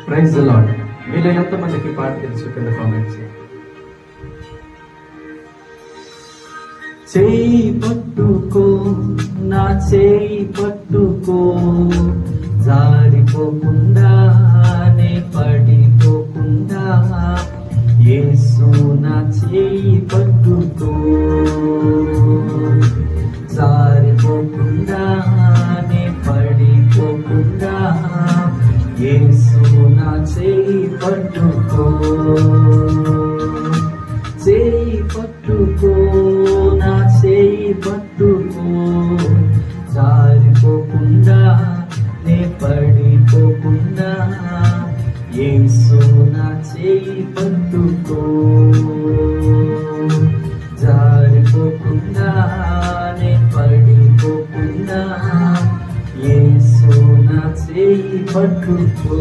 Praise the lord. మీలో ఎంతమందికి పాట తెలుసు కింద కామెంట్స్. చేయి పట్టుకో, నా చేయి పట్టుకో, జారిపోకుండా నే పడిపోకుండా, యేసు నా చేయి పట్టుకో, జారిపోకుండా నే పడిపోకుండా, యేసు నా చేయి పట్టుకో, చేయి పట్టుకో, నా చేయి పట్టుకో, జారిపోకుండా నే పడిపోకుండా, యేసు నా చేయి పట్టుకో, జారిపోకుండా నే పడిపోకుండా, యేసు నా చేయి పట్టుకో.